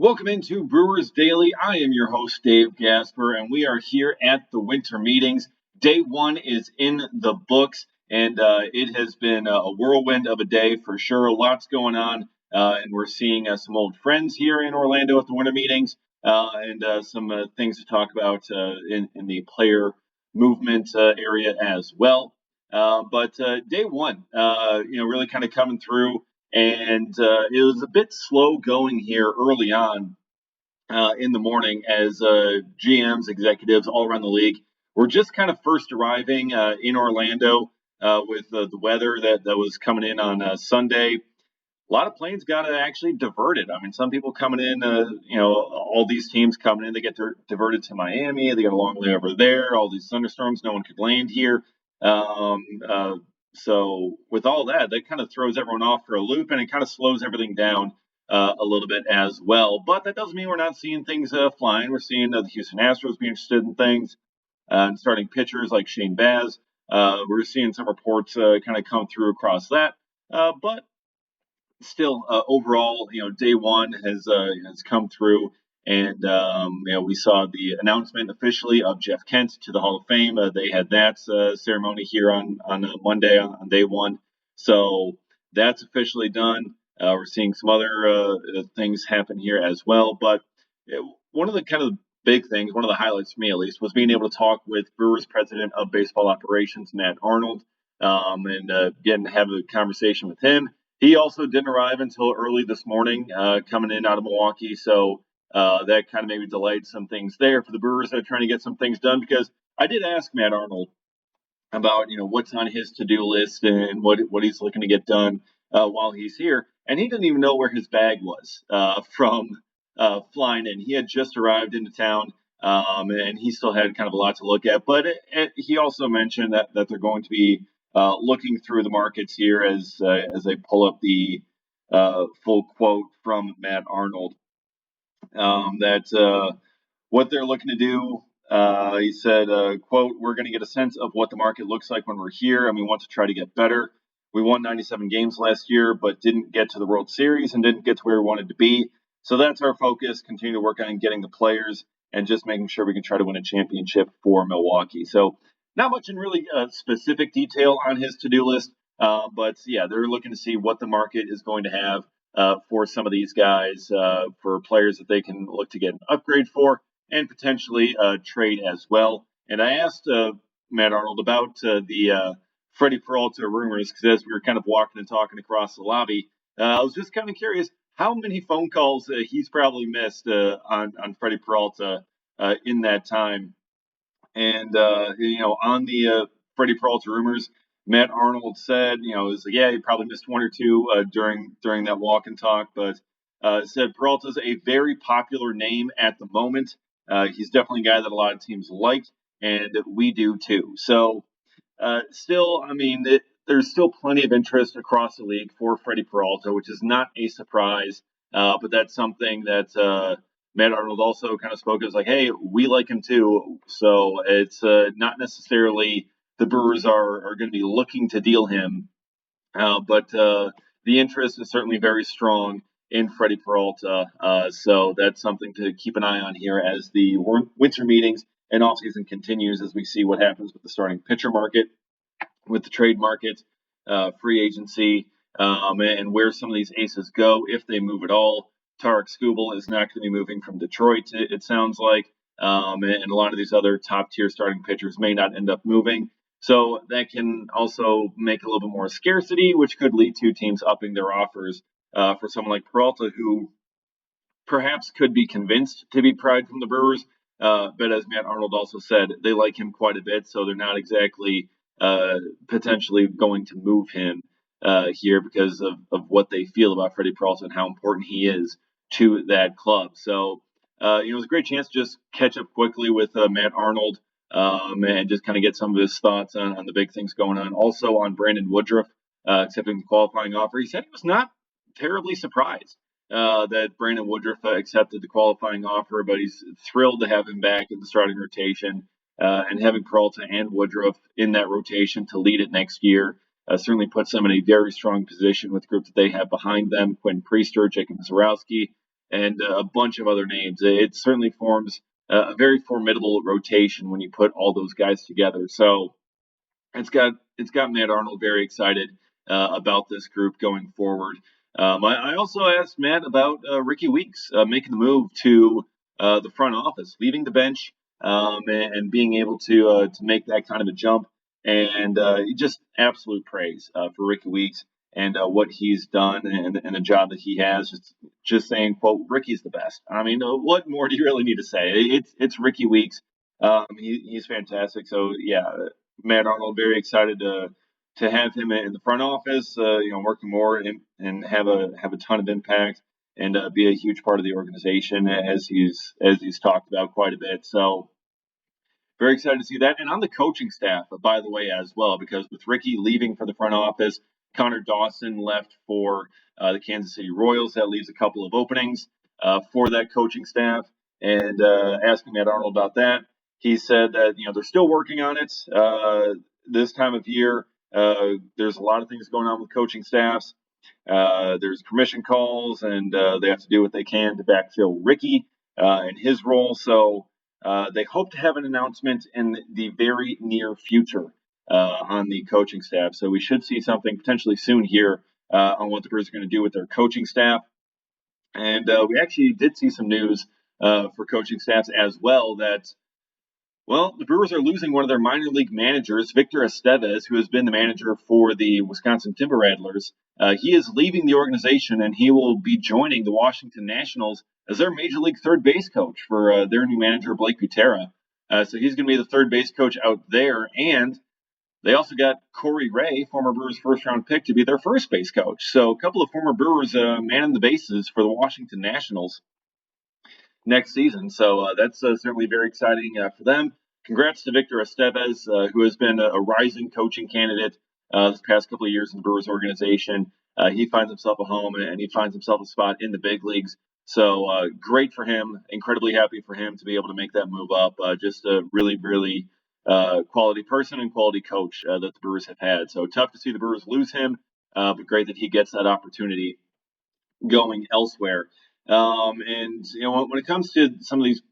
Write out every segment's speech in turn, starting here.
Welcome into Brewers Daily. I am your host, Dave Gasper, and we are here at the winter meetings. Day one is in the books, and it has been a whirlwind of a day for sure. Lots going on, and we're seeing some old friends here in Orlando at the winter meetings, and some things to talk about in the player movement area as well. But day one, really kind of coming through. And it was a bit slow going here early on in the morning as GMs, executives all around the league were just kind of first arriving in Orlando with the weather that was coming in on Sunday. A lot of planes got actually diverted. I mean, some people coming in, all these teams coming in, they get diverted to Miami. They got a long layover there. All these thunderstorms, no one could land here. Um, uh, so with all that, that kind of throws everyone off for a loop, and it kind of slows everything down a little bit as well. But that doesn't mean we're not seeing things flying. We're seeing the Houston Astros be interested in things, and starting pitchers like Shane Baz. We're seeing some reports kind of come through across that. But still, overall, day one has come through, and we saw the announcement officially of Jeff Kent to the Hall of Fame. They had that ceremony here on Monday on day one, so that's officially done. We're seeing some other things happen here as well, but one of the kind of big things, one of the highlights for me at least, was being able to talk with Brewers president of baseball operations, Matt Arnold, and again have a conversation with him. He also didn't arrive until early this morning, coming in out of Milwaukee. So that kind of maybe delayed some things there for the Brewers that are trying to get some things done. Because I did ask Matt Arnold about what's on his to-do list and what he's looking to get done while he's here, and he didn't even know where his bag was from flying in. He had just arrived into town. And he still had kind of a lot to look at, but he also mentioned that they're going to be looking through the markets here as they pull up the full quote from Matt Arnold. That what they're looking to do. He said, quote, "We're going to get a sense of what the market looks like when we're here, and we want to try to get better. We won 97 games last year, but didn't get to the World Series and didn't get to where we wanted to be. So that's our focus, continue to work on getting the players and just making sure we can try to win a championship for Milwaukee." So not much in really specific detail on his to-do list, but yeah, they're looking to see what the market is going to have for some of these guys, for players that they can look to get an upgrade for and potentially trade as well. And I asked Matt Arnold about the Freddie Peralta rumors because as we were kind of walking and talking across the lobby, I was just kind of curious how many phone calls he's probably missed on Freddie Peralta in that time. And on the Freddie Peralta rumors, Matt Arnold said, it was like, yeah, he probably missed one or two during that walk and talk, but said Peralta's a very popular name at the moment. He's definitely a guy that a lot of teams like, and we do too. So still, I mean, there's still plenty of interest across the league for Freddie Peralta, which is not a surprise. But that's something that Matt Arnold also kind of spoke as like, hey, we like him too. So it's not necessarily the Brewers are going to be looking to deal him, but the interest is certainly very strong in Freddie Peralta. So that's something to keep an eye on here as the winter meetings and offseason continues as we see what happens with the starting pitcher market, with the trade market, free agency, and where some of these aces go if they move at all. Tarek Skubal is not going to be moving from Detroit, it sounds like, and a lot of these other top tier starting pitchers may not end up moving. So that can also make a little bit more scarcity, which could lead to teams upping their offers for someone like Peralta, who perhaps could be convinced to be pried from the Brewers. But as Matt Arnold also said, they like him quite a bit, so they're not exactly potentially going to move him here because of what they feel about Freddie Peralta and how important he is to that club. So, it was a great chance to just catch up quickly with Matt Arnold and just kind of get some of his thoughts on the big things going on. Also on Brandon Woodruff accepting the qualifying offer. He said he was not terribly surprised that Brandon Woodruff accepted the qualifying offer, but he's thrilled to have him back in the starting rotation and having Peralta and Woodruff in that rotation to lead it next year. Certainly puts them in a very strong position with the group that they have behind them: Quinn Priester, Jacob Zarowski, and a bunch of other names. It certainly forms a very formidable rotation when you put all those guys together. So it's got Matt Arnold very excited about this group going forward. I also asked Matt about Ricky Weeks making the move to the front office, leaving the bench, and being able to make that kind of a jump. And just absolute praise for Ricky Weeks and what he's done and the job that he has. Just saying, quote, Ricky's the best. I mean, what more do you really need to say? It's Ricky Weeks. He's fantastic. So yeah, Matt Arnold very excited to have him in the front office, working more and have a ton of impact and be a huge part of the organization as he's talked about quite a bit. So very excited to see that. And on the coaching staff, by the way, as well, because with Ricky leaving for the front office, Connor Dawson left for the Kansas City Royals. That leaves a couple of openings for that coaching staff. And asking Matt Arnold about that, he said that they're still working on it. This time of year, there's a lot of things going on with coaching staffs. There's permission calls, and they have to do what they can to backfill Ricky in his role. So they hope to have an announcement in the very near future on the coaching staff. So we should see something potentially soon here on what the Brewers are going to do with their coaching staff. And we actually did see some news for coaching staffs as well well, the Brewers are losing one of their minor league managers, Victor Estevez, who has been the manager for the Wisconsin Timber Rattlers. He is leaving the organization, and he will be joining the Washington Nationals as their major league third base coach for their new manager, Blake Butera. So he's going to be the third base coach out there, and they also got Corey Ray, former Brewers first-round pick, to be their first base coach. So a couple of former Brewers manning the bases for the Washington Nationals next season. So that's certainly very exciting for them. Congrats to Victor Estevez, who has been a rising coaching candidate this past couple of years in the Brewers organization. He finds himself a home and he finds himself a spot in the big leagues. So great for him. Incredibly happy for him to be able to make that move up. Just a really, really quality person and quality coach that the Brewers have had. So tough to see the Brewers lose him, but great that he gets that opportunity going elsewhere. And when it comes to some of these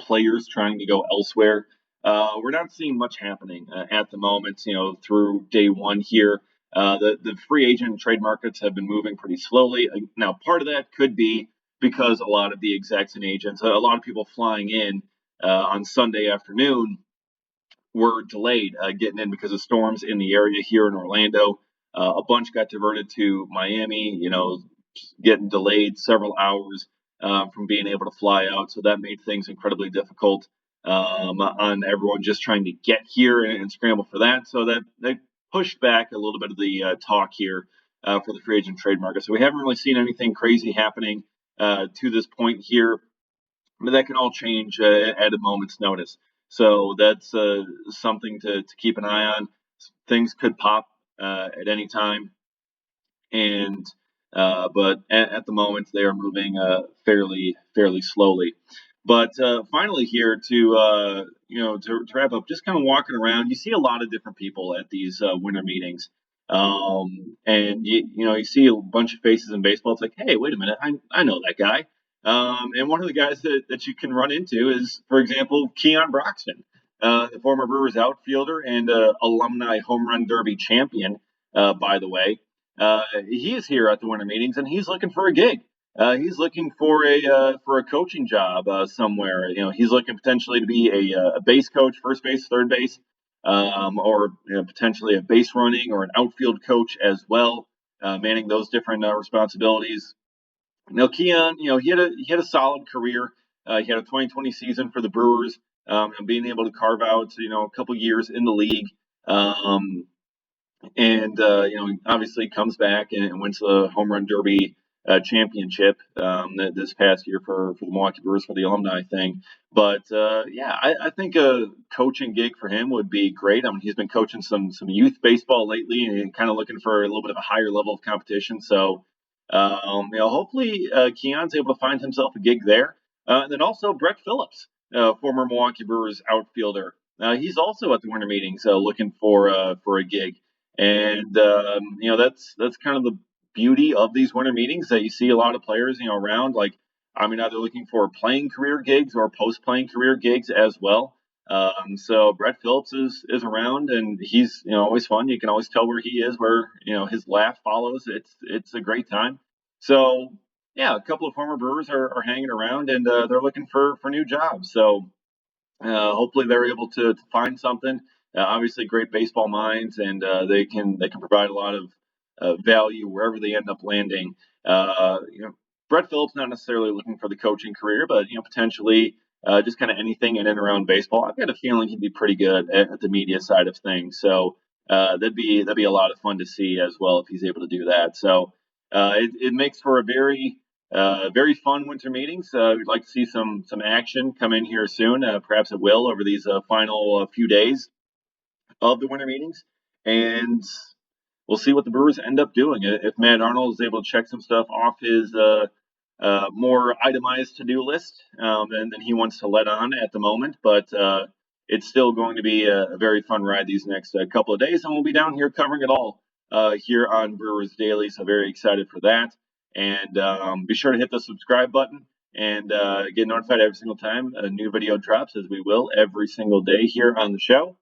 players trying to go elsewhere, we're not seeing much happening at the moment. Through day one here, the free agent and trade markets have been moving pretty slowly. Now, part of that could be because a lot of the execs and agents, a lot of people flying in on Sunday afternoon were delayed getting in because of storms in the area here in Orlando. A bunch got diverted to Miami, getting delayed several hours from being able to fly out. So that made things incredibly difficult on everyone just trying to get here and scramble for that. So that they pushed back a little bit of the talk here for the free agent trade market. So we haven't really seen anything crazy happening to this point here, but that can all change at a moment's notice. So that's something to keep an eye on. Things could pop at any time, and but at the moment they are moving fairly slowly. But finally, here to wrap up, just kind of walking around, you see a lot of different people at these winter meetings, and you see a bunch of faces in baseball. It's like, hey, wait a minute, I know that guy. And one of the guys that you can run into is, for example, Keon Broxton, the former Brewers outfielder and alumni home run derby champion, by the way. He is here at the winter meetings, and he's looking for a gig. He's looking for a coaching job somewhere. He's looking potentially to be a base coach, first base, third base, or potentially a base running or an outfield coach as well, manning those different responsibilities. Keon, he had a solid career. He had a 2020 season for the Brewers, and being able to carve out a couple years in the league. And obviously comes back and wins the home run derby championship this past year for the Milwaukee Brewers for the alumni thing. But I think a coaching gig for him would be great. I mean, he's been coaching some youth baseball lately and kind of looking for a little bit of a higher level of competition. So hopefully Keon's able to find himself a gig there. And then also Brett Phillips, former Milwaukee Brewers outfielder. He's also at the winter meetings looking for a gig. And that's kind of the beauty of these winter meetings, that you see a lot of players around. Like I mean, either looking for playing career gigs or post-playing career gigs as well. So Brett Phillips is around, and he's always fun. You can always tell where he is, where his laugh follows. It's a great time. So yeah, a couple of former Brewers are hanging around, and they're looking for new jobs. So hopefully they're able to find something. Obviously, great baseball minds, and they can provide a lot of value wherever they end up landing. Brett Phillips not necessarily looking for the coaching career, but potentially just kind of anything in and around baseball. I've got a feeling he'd be pretty good at the media side of things. So that'd be a lot of fun to see as well if he's able to do that. So it makes for a very fun winter meetings. We'd like to see some action come in here soon. Perhaps it will over these final few days of the winter meetings, and we'll see what the Brewers end up doing. If Matt Arnold is able to check some stuff off his more itemized to-do list than he wants to let on at the moment, but it's still going to be a very fun ride these next couple of days, and we'll be down here covering it all here on Brewers Daily. So very excited for that. And be sure to hit the subscribe button and get notified every single time a new video drops, as we will every single day here on the show.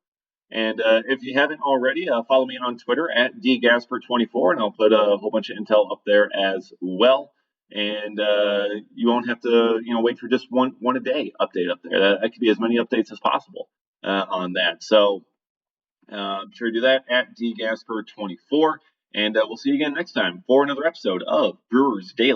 And if you haven't already, follow me on Twitter at dgasper24, and I'll put a whole bunch of intel up there as well. And you won't have to, wait for just one a day update up there. That could be as many updates as possible on that. So be sure to do that at dgasper24, and we'll see you again next time for another episode of Brewers Daily.